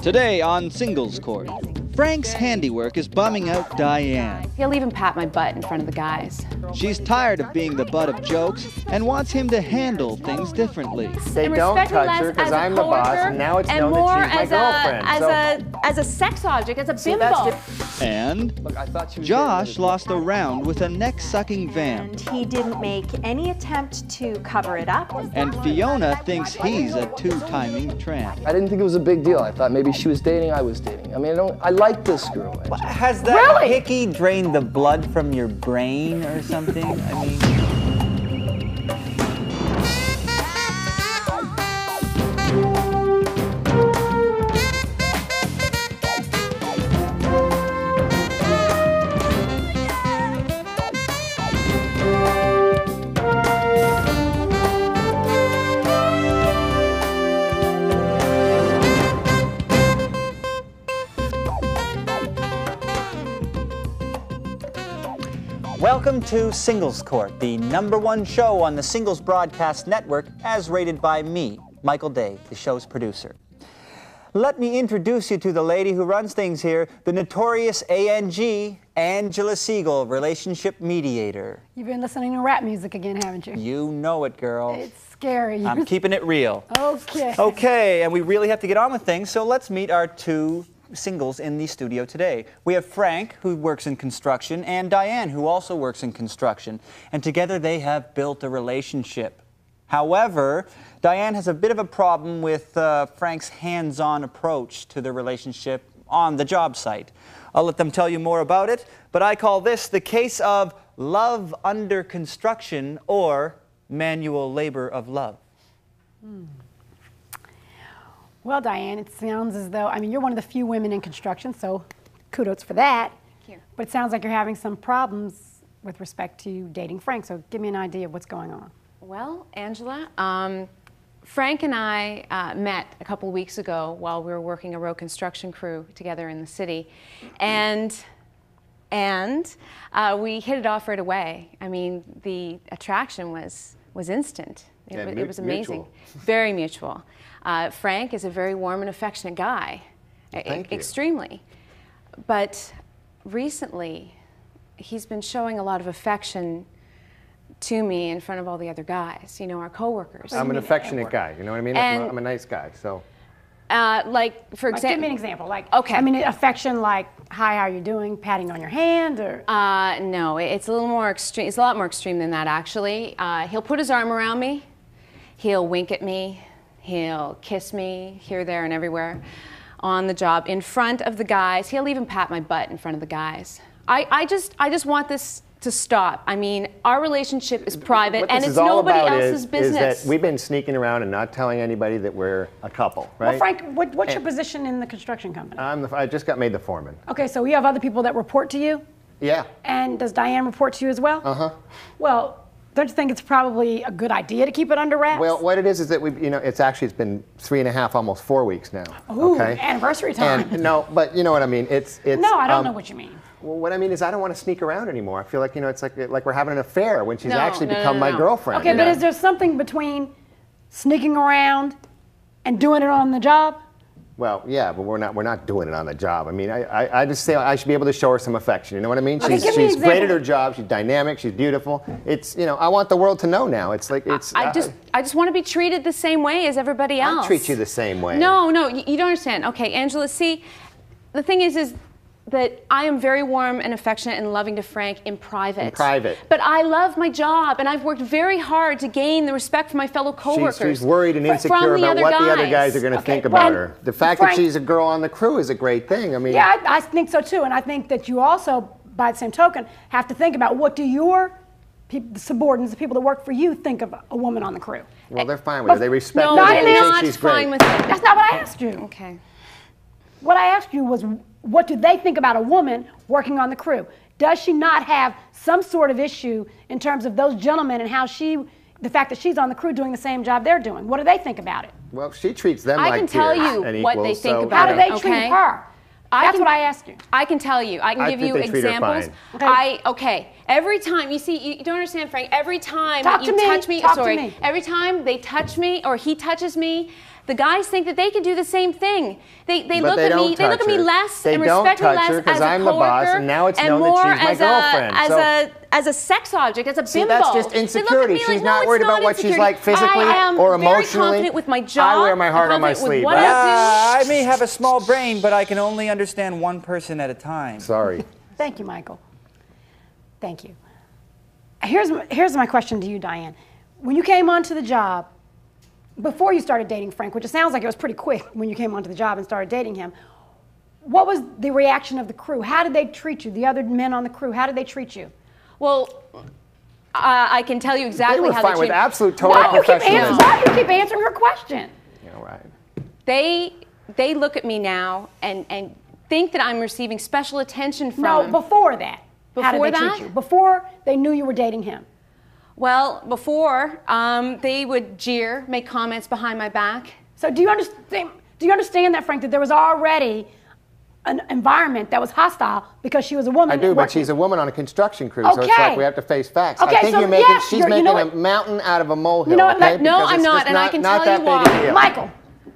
Today on Singles Court, Frank's handiwork is bumming out Diane. He'll even pat my butt in front of the guys. She's tired of being the butt of jokes and wants him to handle things differently. They don't touch her because I'm the boss, and now it's known that she's my girlfriend. As a sex object, as a bimbo. And Josh lost a round with a neck-sucking vamp. And he didn't make any attempt to cover it up. And Fiona thinks he's a two-timing tramp. I didn't think it was a big deal. I thought maybe she was dating, I was dating. I mean, I like this girl. Has that hickey drained the blood from your brain or something? I mean... Welcome to Singles Court, the #1 show on the Singles Broadcast Network, as rated by me, Michael Day, the show's producer. Let me introduce you to the lady who runs things here, the notorious ANG, Angela Siegel, relationship mediator. You've been listening to rap music again, haven't you? You know it, girl. It's scary. I'm keeping it real. Okay. Okay, and we really have to get on with things, so let's meet our two singles in the studio today. We have Frank, who works in construction, and Diane, who also works in construction. And together they have built a relationship. However, Diane has a bit of a problem with Frank's hands-on approach to the relationship on the job site. I'll let them tell you more about it, but I call this the case of love under construction, or manual labor of love. Well, Diane, it sounds as though, I mean, you're one of the few women in construction, so kudos for that. Thank you. But it sounds like you're having some problems with respect to dating Frank, so give me an idea of what's going on. Well, Angela, Frank and I met a couple weeks ago while we were working a road construction crew together in the city, and we hit it off right away. I mean, the attraction was instant. It was amazing. Mutual. Very mutual. Frank is a very warm and affectionate guy, extremely. But recently, he's been showing a lot of affection to me in front of all the other guys, you know, our coworkers. I'm an affectionate guy, you know what I mean? I'm a nice guy, so. Like, for example. Give me an example. Like, okay. I mean, affection like, hi, how are you doing? Patting on your hand, or? No, it's a little more extreme. It's a lot more extreme than that, actually. He'll put his arm around me. He'll wink at me. He'll kiss me here, there, and everywhere on the job, in front of the guys. He'll even pat my butt in front of the guys. I just want this to stop. I mean, our relationship is private, and it's nobody else's business. Is that we've been sneaking around and not telling anybody that we're a couple, right? Well, Frank, what's your position in the construction company? I just got made the foreman. Okay, so you have other people that report to you? Yeah. And does Diane report to you as well? Uh-huh. Well, don't you think it's probably a good idea to keep it under wraps? Well, what it is that we've, you know, it's been 3.5, almost 4 weeks now. Ooh, okay? Anniversary time. And, no, but you know what I mean. It's. No, I don't know what you mean. Well, what I mean is I don't want to sneak around anymore. I feel like, you know, it's like we're having an affair when she's actually No. become my girlfriend. Okay, but is there something between sneaking around and doing it on the job? Well, yeah, but we're not doing it on the job. I mean, I just say I should be able to show her some affection. You know what I mean? Okay, She's great at her job. She's dynamic. She's beautiful. It's, you know, I want the world to know now. It's like it's. I just want to be treated the same way as everybody else. I treat you the same way. No, you don't understand. Okay, Angela. See, the thing is that I am very warm and affectionate and loving to Frank in private. In private. But I love my job, and I've worked very hard to gain the respect from my fellow coworkers. She's worried and insecure about what the other guys are going to think about her. The fact that she's a girl on the crew is a great thing. I mean. Yeah, I think so too, and I think that you also, by the same token, have to think about what do your subordinates, the people that work for you, think of a woman on the crew. Well, they're fine with her. They respect her. No, They they're think not she's fine great. with it. That's not what I asked you. Okay. What I asked you was, what do they think about a woman working on the crew? Does she not have some sort of issue in terms of those gentlemen and how the fact that she's on the crew doing the same job they're doing? What do they think about it? Well, she treats them I like can tell peers you and what equals, they think so, about How do they treat her? That's what I asked you. I can tell you. I can give you examples. Okay. Every time, you see, you don't understand, Frank. Every time you touch me, every time they touch me or he touches me, the guys think that they can do the same thing. They look at me. They look at me less and respect me less as a I'm the boss, and now it's known that she's my girlfriend. As a sex object, as a bimbo. See, that's just insecurity. She's not worried about what she's like physically or emotionally. I am very confident with my job. I wear my heart on my sleeve. I may have a small brain, but I can only understand one person at a time. Sorry. Thank you, Michael. Thank you. Here's my question to you, Diane. When you came onto the job, before you started dating Frank, which it sounds like it was pretty quick when you came onto the job and started dating him, what was the reaction of the crew? How did they treat you, the other men on the crew? How did they treat you? Well, I can tell you exactly how they treat me. They were fine with absolute total professionalism. Why do you keep answering her question? Yeah, right. They look at me now and think that I'm receiving special attention from them. No, before that. How did they treat you? Before they knew you were dating him? Well, before, they would jeer, make comments behind my back. So do you understand that, Frank, that there was already an environment that was hostile because she was a woman? I do, but she's a woman on a construction crew, so it's like we have to face facts. Okay, I think she's making a mountain out of a molehill. You know what, okay? No, I'm not, and I can tell you why. Michael,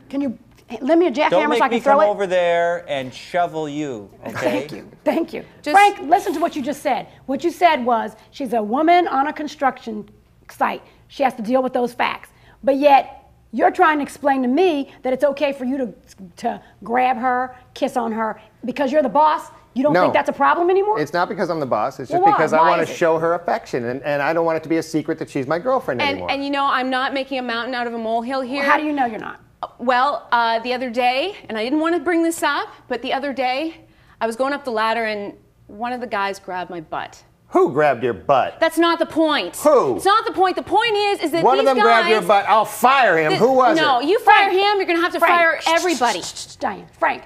can you lend me a jackhammer so I can throw it? Don't make me come over there and shovel you, okay? Thank you. Frank, listen to what you just said. What you said was she's a woman on a construction site. She has to deal with those facts. But yet, you're trying to explain to me that it's okay for you to grab her, kiss on her, because you're the boss. You don't think that's a problem anymore? It's not because I'm the boss. It's just because I want to show her affection, and I don't want it to be a secret that she's my girlfriend anymore. And you know, I'm not making a mountain out of a molehill here. Well, how do you know you're not? Well, the other day, and I didn't want to bring this up, but the other day, I was going up the ladder and one of the guys grabbed my butt. Who grabbed your butt? That's not the point. Who? It's not the point. The point is that one of them grabbed your butt. I'll fire him. Who was it? No, you fire him, you're going to have to fire everybody. Diane, Frank.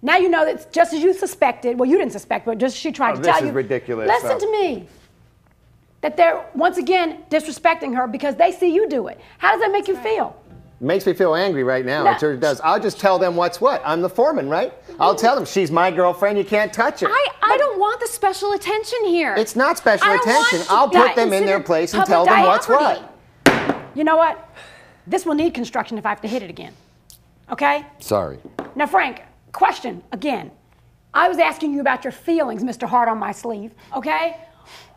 Now you know that just as you suspected, well, you didn't suspect, but just she tried to tell you. This is ridiculous. Listen to me. That they're, once again, disrespecting her because they see you do it. How does that make you feel? It makes me feel angry right now. It sure does. I'll just tell them what's what. I'm the foreman, right? I'll tell them she's my girlfriend. You can't touch her. I don't want the special attention here. It's not special attention. I'll put them in their place and tell them what's what. You know what? This will need construction if I have to hit it again. Okay? Sorry. Now, Frank, question again. I was asking you about your feelings, Mr. Heart on my sleeve. Okay?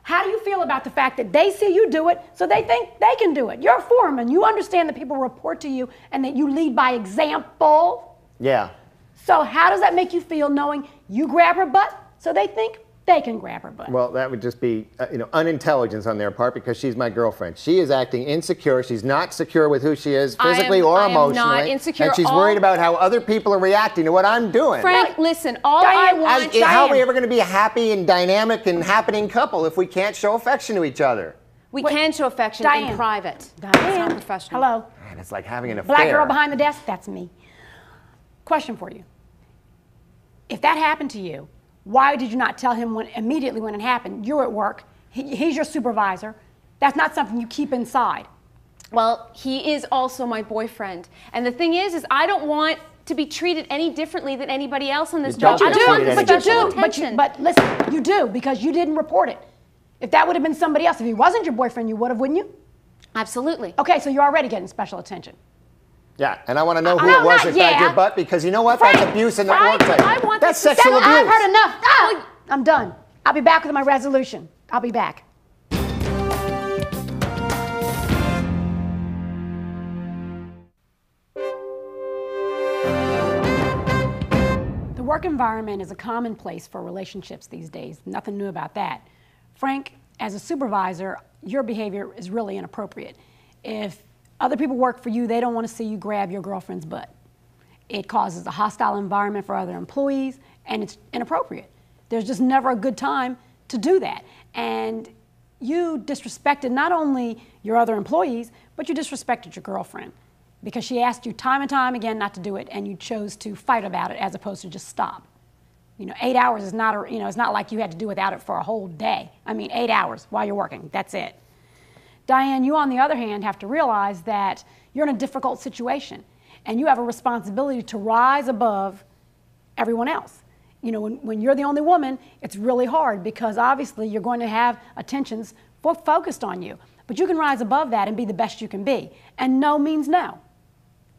How do you feel about the fact that they see you do it, so they think they can do it? You're a foreman. You understand that people report to you and that you lead by example. Yeah. So how does that make you feel knowing you grab her butt so they think they can grab her butt? Well, that would just be unintelligence on their part because she's my girlfriend. She is acting insecure. She's not secure with who she is physically or emotionally. I am not insecure. And she's worried about how other people are reacting to what I'm doing. Frank, listen, I want... How are we ever going to be a happy and dynamic and happening couple if we can't show affection to each other? We can show affection in private. Diane, it's not professional. Hello. Man, it's like having an affair. Black girl behind the desk, that's me. Question for you. If that happened to you, why did you not tell him immediately when it happened? You're at work. He's your supervisor. That's not something you keep inside. Well, he is also my boyfriend. And the thing is I don't want to be treated any differently than anybody else on this job. But listen, you do because you didn't report it. If that would have been somebody else, if he wasn't your boyfriend, you would have, wouldn't you? Absolutely. Okay, so you're already getting special attention. Yeah, and I want to know who it was that grabbed your butt because you know what? That's abuse in the workplace. That's sexual abuse. I've heard enough. I'm done. I'll be back with my resolution. I'll be back. The work environment is a commonplace for relationships these days. Nothing new about that. Frank, as a supervisor, your behavior is really inappropriate. If other people work for you, they don't want to see you grab your girlfriend's butt. It causes a hostile environment for other employees, and it's inappropriate. There's just never a good time to do that. And you disrespected not only your other employees, but you disrespected your girlfriend because she asked you time and time again not to do it, and you chose to fight about it as opposed to just stop. 8 hours is not, it's not like you had to do without it for a whole day. 8 hours while you're working, that's it. Diane, you on the other hand have to realize that you're in a difficult situation and you have a responsibility to rise above everyone else. You know, when you're the only woman, it's really hard because obviously you're going to have attentions focused on you. But you can rise above that and be the best you can be. And no means no.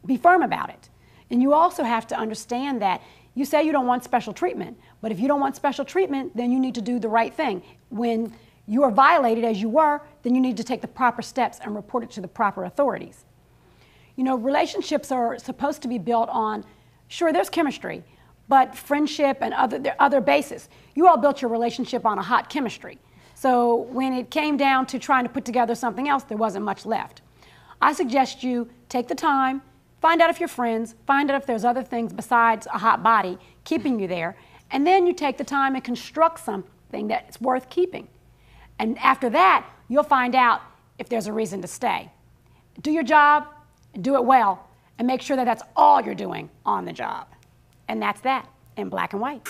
Be firm about it. And you also have to understand that you say you don't want special treatment, but if you don't want special treatment, then you need to do the right thing. When you are violated as you were, then you need to take the proper steps and report it to the proper authorities. You know, relationships are supposed to be built on, sure, there's chemistry, but friendship and other bases. You all built your relationship on a hot chemistry. So when it came down to trying to put together something else, there wasn't much left. I suggest you take the time, find out if you're friends, find out if there's other things besides a hot body keeping you there, and then you take the time and construct something that's worth keeping. And after that, you'll find out if there's a reason to stay. Do your job, do it well, and make sure that that's all you're doing on the job. And that's that in black and white.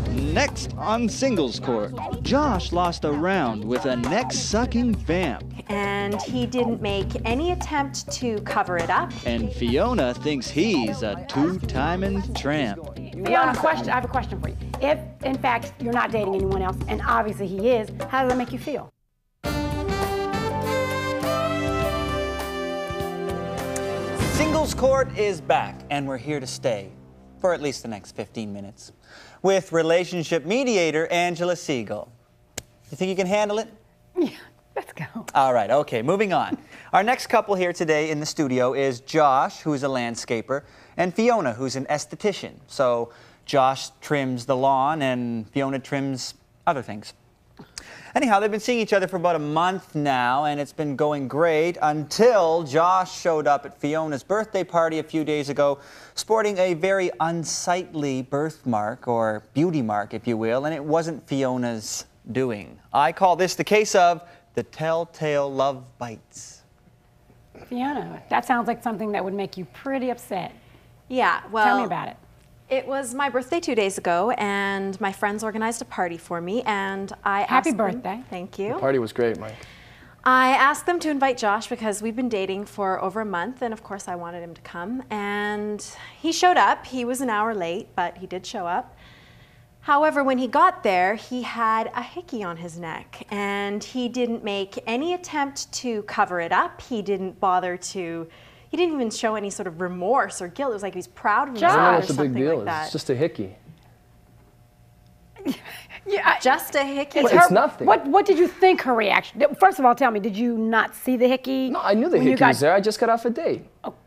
Next on Singles Court, Josh lost a round with a neck-sucking vamp. And he didn't make any attempt to cover it up. And Fiona thinks he's a two-timing tramp. Fiona, I have a question for you. If, in fact, you're not dating anyone else, and obviously he is, how does that make you feel? Singles Court is back, and we're here to stay for at least the next 15 minutes with relationship mediator Angela Siegel. You think you can handle it? Yeah, let's go. All right, okay, moving on. Our next couple here today in the studio is Josh, who's a landscaper, and Fiona, who's an esthetician. So Josh trims the lawn and Fiona trims other things. Anyhow, they've been seeing each other for about a month now, and it's been going great until Josh showed up at Fiona's birthday party a few days ago, sporting a very unsightly birthmark, or beauty mark, if you will, and it wasn't Fiona's doing. I call this the case of the telltale love bites. Fiona, that sounds like something that would make you pretty upset. Yeah, well, tell me about it. It was my birthday 2 days ago, and my friends organized a party for me, and I asked Happy them, birthday. Thank you. The party was great, Mike. I asked them to invite Josh because we've been dating for over a month, and of course I wanted him to come, and he showed up. He was an hour late, but he did show up. However, when he got there, he had a hickey on his neck, and he didn't make any attempt to cover it up. He didn't bother to... He didn't even show any sort of remorse or guilt. It was like he was proud of himself I don't know or what the big something deal like that. is. It's just a hickey. Yeah, just a hickey. It's nothing. What did you think her reaction? First of all, tell me, did you not see the hickey? No, I knew the hickey was there. I just got off a date. Okay.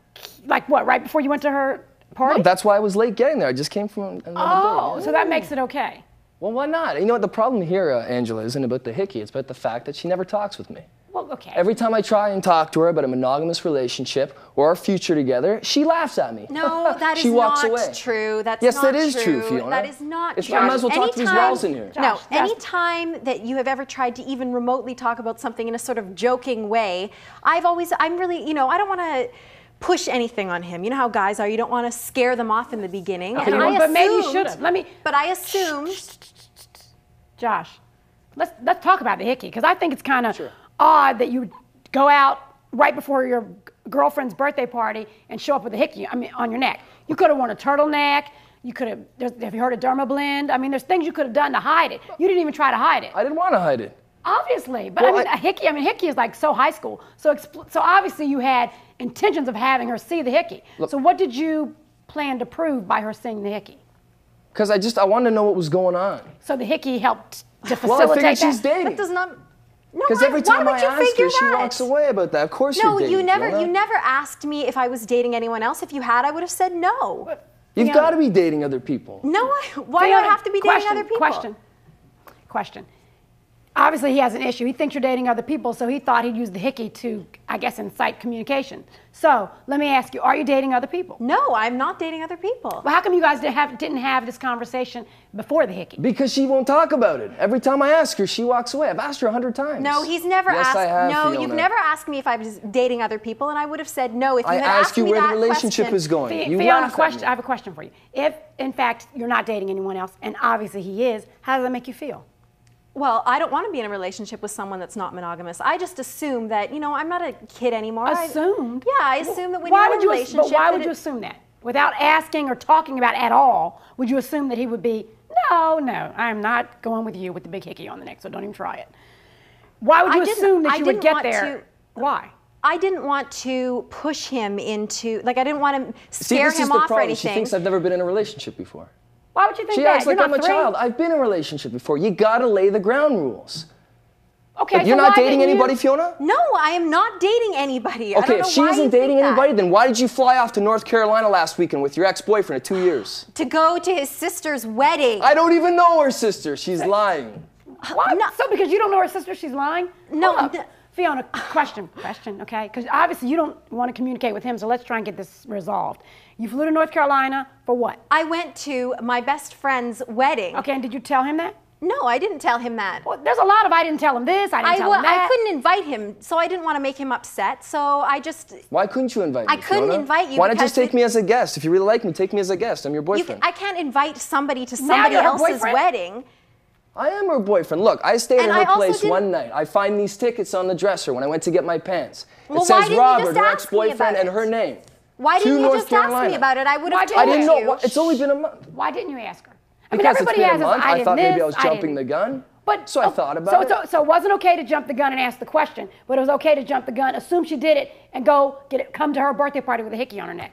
Like what, right before you went to her party? No, that's why I was late getting there. I just came from another date. So that makes it okay. Well, why not? You know what, the problem here, Angela, isn't about the hickey. It's about the fact that she never talks with me. Well, okay. Every time I try and talk to her about a monogamous relationship or our future together, she laughs at me. No, that is not true. That's yes, not that is true, Fiona. That is not true. I might as well talk to these walls in here. No, any time that you have ever tried to even remotely talk about something in a sort of joking way, I'm really, you know, I don't want to push anything on him. You know how guys are. You don't want to scare them off in the beginning. Okay, but maybe you should have. But I assumed. Josh, let's talk about the hickey, because I think it's kind of odd that you go out right before your girlfriend's birthday party and show up with a hickey on your neck. You could have worn a turtleneck. You could have. Have you heard of dermablend? I mean, there's things you could have done to hide it. You didn't even try to hide it. I didn't want to hide it. Obviously, but Well, a hickey. Hickey is like so high school. So obviously you had intentions of having her see the hickey. Look, so what did you plan to prove by her seeing the hickey? Because I wanted to know what was going on. So the hickey helped to Well, facilitate I figured that. she's dating. That does not. No, Because every time I ask her, she that? walks away about that. Of course No, you're dating, you never. Fiona. You never asked me if I was dating anyone else. If you had, I would have said no. You've Fiona. got to be dating other people. No, why do I have to be dating other people? Question. Obviously, he has an issue. He thinks you're dating other people, so he thought he'd use the hickey to, I guess, incite communication. So let me ask you, are you dating other people? No, I'm not dating other people. Well, how come you guys didn't have this conversation before the hickey? Because she won't talk about it. Every time I ask her, she walks away. I've asked her 100 times. No, he's never yes, asked. I have, no, Fiona. you've never asked me if I was dating other people, and I would have said no if you I had asked asked you me where that the relationship question. is going. You Fiona, laugh at me. I have a question for you. If, in fact, you're not dating anyone else, and obviously he is, how does that make you feel? Well, I don't want to be in a relationship with someone that's not monogamous. I just assume that, you know, I'm not a kid anymore. Assumed? Yeah, I assume that when Why you're in a would you? relationship. But why would you assume that? without asking or talking about it at all, would you assume that he would be, no, I'm not going with you with the big hickey on the neck, so don't even try it? Why would you assume that you would get there? Why? I didn't want to push him into, like, I didn't want to scare this is him the off or problem. anything. She thinks I've never been in a relationship before. Why would you think She that? acts like You're I'm a not 3. child. I've been in a relationship before. You gotta lay the ground rules. Okay, Like, so you're not why dating didn't anybody, you? Fiona? No, I am not dating anybody. Okay, if she isn't dating anybody, then why did you fly off to North Carolina last weekend with your ex-boyfriend of 2 years? To go to his sister's wedding. I don't even know her sister. She's lying. What? No. So because you don't know her sister, she's lying? No. Fiona, question, okay? Because obviously you don't want to communicate with him, so let's try and get this resolved. You flew to North Carolina for what? I went to my best friend's wedding. Okay, and did you tell him that? No, I didn't tell him that. Well, there's a lot of I didn't tell him this, I didn't tell him that. I couldn't invite him, so I didn't want to make him upset, so I just... Why couldn't you invite me, I couldn't Fiona? invite you Why not just because take me as a guest? If you really like me, take me as a guest. I'm your boyfriend. I can't invite somebody to Now somebody you're her else's boyfriend? wedding. I am her boyfriend. Look, I stayed And at I her also place didn't- one night. I find these tickets on the dresser when I went to get my pants. Well, it why says didn't you Robert, just her ask me ex-boyfriend, about and it? her name. Why To didn't you North just ask me Carolina. about it? I would Why have didn't told I didn't you. know. It's only been a month. Why didn't you ask her? I mean, Because it's everybody been a has this, month. I thought didn't maybe I this, was jumping didn't. the gun. But, So I thought about it. So it wasn't okay to jump the gun and ask the question, but it was okay to jump the gun, assume she did it, and come to her birthday party with a hickey on her neck.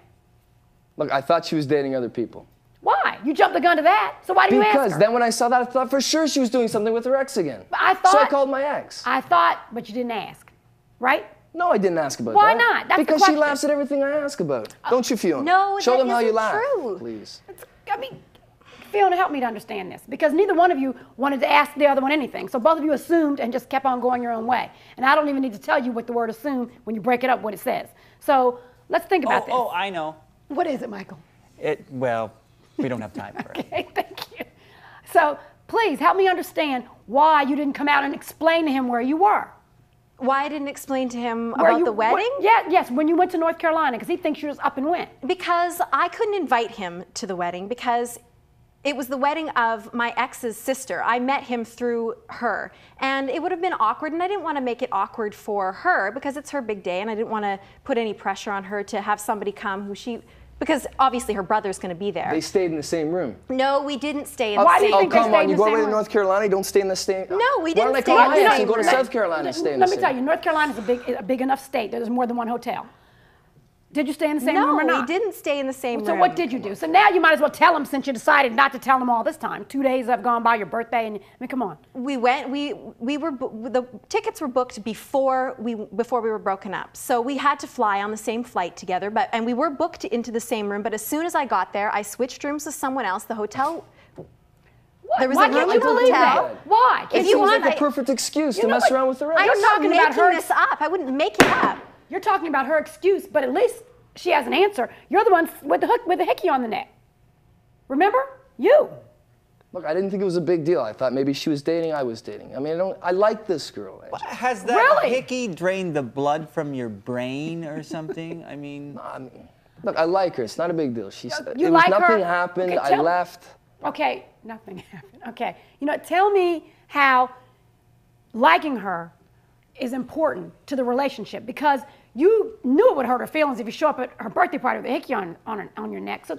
Look, I thought she was dating other people. Why? You jumped the gun to that, so why didn't you ask her? Because then when I saw that, I thought for sure she was doing something with her ex again. But I So I thought- called my ex. but you didn't ask, right? No, I didn't ask about Why that. not? That's the because she question. laughs at everything I ask about. Don't you, Fiona? No, Show that them how you isn't laugh, true. please. I mean, Fiona, help me to understand this, because neither one of you wanted to ask the other one anything, so both of you assumed and just kept on going your own way. And I don't even need to tell you what the word assume when you break it up, what it says. So let's think about this. Oh, I know. What is it, Michael? Well, we don't have time for it. Okay, thank you. So please help me understand why you didn't come out and explain to him where you were. Why I didn't explain to him Where about you- the wedding? Yes, when you went to North Carolina, because he thinks you just up and went. Because I couldn't invite him to the wedding because it was the wedding of my ex's sister. I met him through her. And it would have been awkward, and I didn't want to make it awkward for her because it's her big day, and I didn't want to put any pressure on her to have somebody come because obviously her brother's going to be there. They stayed in the same room. No, we didn't stay in Why the do you same think they come stayed on, in you the go same away to room? North Carolina, you don't stay in the same. No, we Why didn't don't I stay call in my the ex same and go to room. South Carolina and stay in the Let me same? tell you, North Carolina is a big enough state that there's more than one hotel. Did you stay in the same room or No, not? we didn't stay in the same So room. what did you do? So now you might as well tell them since you decided not to tell them all this time. 2 days have gone by, your birthday, and I mean, come on. We went. The tickets were booked before we were broken up. So we had to fly on the same flight together. And we were booked into the same room. But as soon as I got there, I switched rooms with someone else. The hotel. There was Why a room can't at you the believe hotel. that? Why? It If you seems want, like a perfect excuse to know mess what? around with the ex. I'm You're not talking about making her- this up. I wouldn't make it up. You're talking about her excuse, but at least she has an answer. You're the one with the hickey on the neck. Remember? You. Look, I didn't think it was a big deal. I thought maybe she was dating, I was dating. I mean, I like this girl. Has that Really? hickey drained the blood from your brain or something? I mean, Look, I like her. It's not a big deal. She said You it was like her? nothing happened. Okay, I tell- left. Okay, nothing happened. Okay. You know, tell me how liking her is important to the relationship, because you knew it would hurt her feelings if you show up at her birthday party with a hickey on your neck. So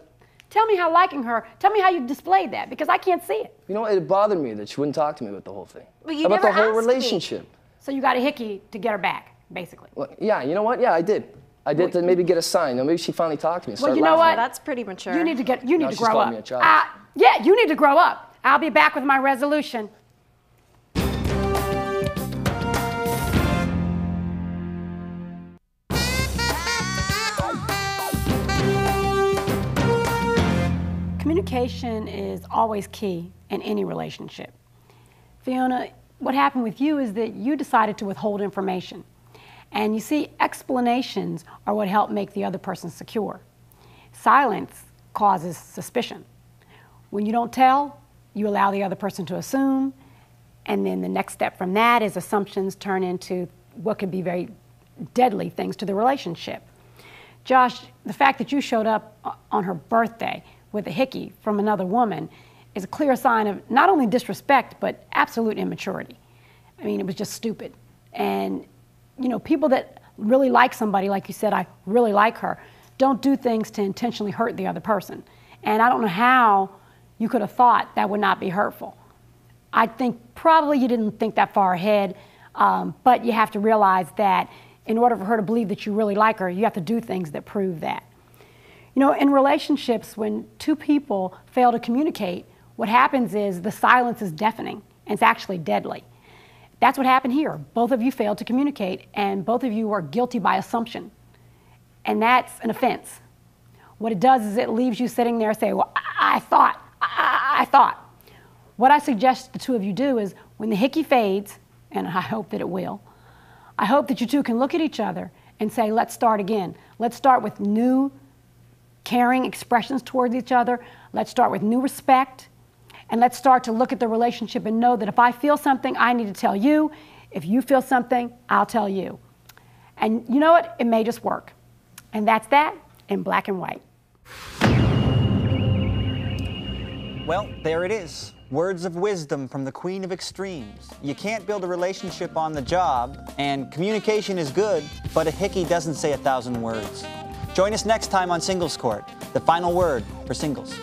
tell me how liking her, tell me how you displayed that, because I can't see it. You know, it bothered me that she wouldn't talk to me about the whole thing. Well, you about never the whole asked me. relationship. So you got a hickey to get her back, basically. Well, yeah, you know what? Yeah, I did. I did to maybe get a sign. You know, maybe she finally talked to me and Well, started you know laughing. what? That's pretty mature. You need to Now grow she's calling up. me a child. Yeah, you need to grow up. I'll be back with my resolution. Communication is always key in any relationship. Fiona, what happened with you is that you decided to withhold information. And you see, explanations are what help make the other person secure. Silence causes suspicion. When you don't tell, you allow the other person to assume, and then the next step from that is assumptions turn into what could be very deadly things to the relationship. Josh, the fact that you showed up on her birthday with a hickey from another woman is a clear sign of not only disrespect, but absolute immaturity. I mean, it was just stupid. And, you know, people that really like somebody, like you said, I really like her, don't do things to intentionally hurt the other person. And I don't know how you could have thought that would not be hurtful. I think probably you didn't think that far ahead, but you have to realize that in order for her to believe that you really like her, you have to do things that prove that. You know, in relationships, when two people fail to communicate, what happens is the silence is deafening, and it's actually deadly. That's what happened here. Both of you failed to communicate, and both of you are guilty by assumption. And that's an offense. What it does is it leaves you sitting there saying, well, I thought. What I suggest the two of you do is when the hickey fades, and I hope that it will, I hope that you two can look at each other and say, let's start again. Let's start with new caring expressions towards each other. Let's start with new respect. And let's start to look at the relationship and know that if I feel something, I need to tell you. If you feel something, I'll tell you. And you know what? It may just work. And that's that in black and white. Well, there it is. Words of wisdom from the Queen of Extremes. You can't build a relationship on the job, and communication is good, but a hickey doesn't say 1,000 words. Join us next time on Singles Court, the final word for singles.